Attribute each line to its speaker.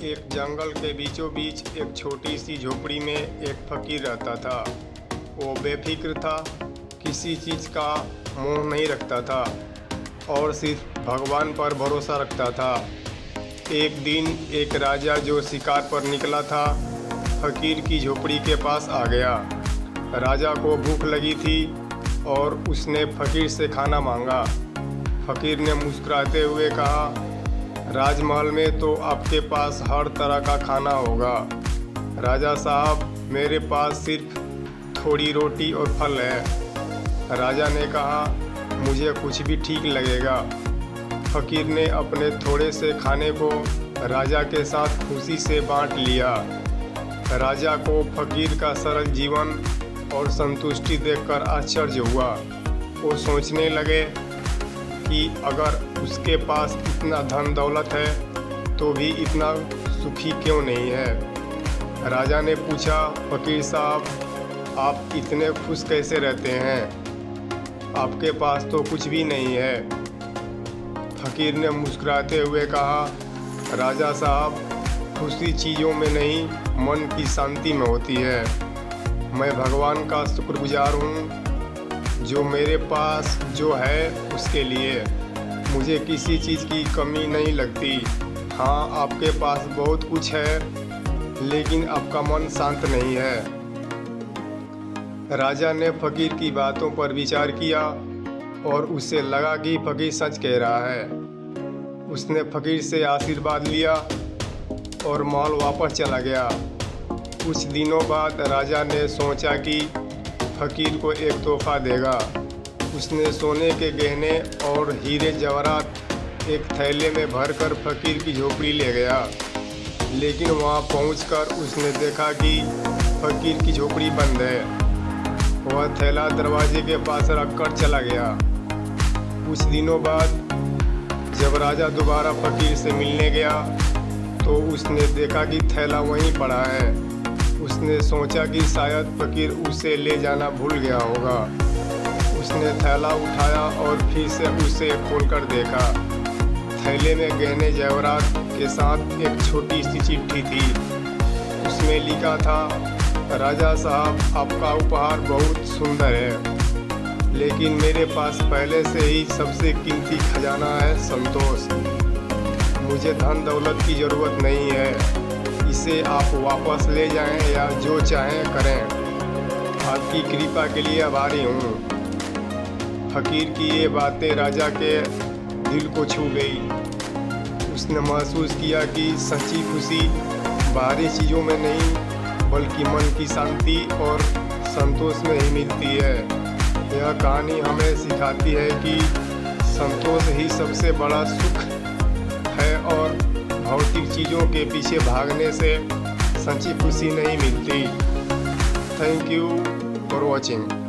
Speaker 1: एक जंगल के बीचों बीच एक छोटी सी झोपड़ी में एक फकीर रहता था। वो बेफिक्र था, किसी चीज़ का मोह नहीं रखता था और सिर्फ भगवान पर भरोसा रखता था। एक दिन एक राजा जो शिकार पर निकला था, फकीर की झोपड़ी के पास आ गया। राजा को भूख लगी थी और उसने फकीर से खाना मांगा। फकीर ने मुस्कुराते हुए कहा, राजमहल में तो आपके पास हर तरह का खाना होगा। राजा साहब, मेरे पास सिर्फ थोड़ी रोटी और फल है। राजा ने कहा, मुझे कुछ भी ठीक लगेगा। फकीर ने अपने थोड़े से खाने को राजा के साथ खुशी से बांट लिया। राजा को फकीर का सरल जीवन और संतुष्टि देखकर आश्चर्य हुआ। वो सोचने लगे कि अगर उसके पास इतना धन दौलत है तो भी इतना सुखी क्यों नहीं है। राजा ने पूछा, फकीर साहब, आप इतने खुश कैसे रहते हैं? आपके पास तो कुछ भी नहीं है। फकीर ने मुस्कुराते हुए कहा, राजा साहब, खुशी चीज़ों में नहीं, मन की शांति में होती है। मैं भगवान का शुक्रगुजार हूँ जो मेरे पास जो है उसके लिए। मुझे किसी चीज़ की कमी नहीं लगती। हाँ, आपके पास बहुत कुछ है, लेकिन आपका मन शांत नहीं है। राजा ने फकीर की बातों पर विचार किया और उसे लगा कि फकीर सच कह रहा है। उसने फकीर से आशीर्वाद लिया और महल वापस चला गया। कुछ दिनों बाद राजा ने सोचा कि फकीर को एक तोहफा देगा। उसने सोने के गहने और हीरे जवाहरात एक थैले में भरकर फकीर की झोपड़ी ले गया। लेकिन वहां पहुंचकर उसने देखा कि फकीर की झोपड़ी बंद है। वह थैला दरवाजे के पास रखकर चला गया। कुछ दिनों बाद जब राजा दोबारा फकीर से मिलने गया तो उसने देखा कि थैला वहीं पड़ा है। उसने सोचा कि शायद फकीर उसे ले जाना भूल गया होगा। उसने थैला उठाया और फिर से उसे खोलकर देखा। थैले में गहने जेवरात के साथ एक छोटी सी चिट्ठी थी। उसमें लिखा था, राजा साहब, आपका उपहार बहुत सुंदर है, लेकिन मेरे पास पहले से ही सबसे कीमती खजाना है, संतोष। मुझे धन दौलत की ज़रूरत नहीं है। इसे आप वापस ले जाएं या जो चाहें करें। आपकी कृपा के लिए आभारी हूँ। फकीर की ये बातें राजा के दिल को छू गई। उसने महसूस किया कि सच्ची खुशी बाहरी चीज़ों में नहीं, बल्कि मन की शांति और संतोष में ही मिलती है। यह कहानी हमें सिखाती है कि संतोष ही सबसे बड़ा सुख है और भौतिक चीज़ों के पीछे भागने से सच्ची खुशी नहीं मिलती। Thank you for watching.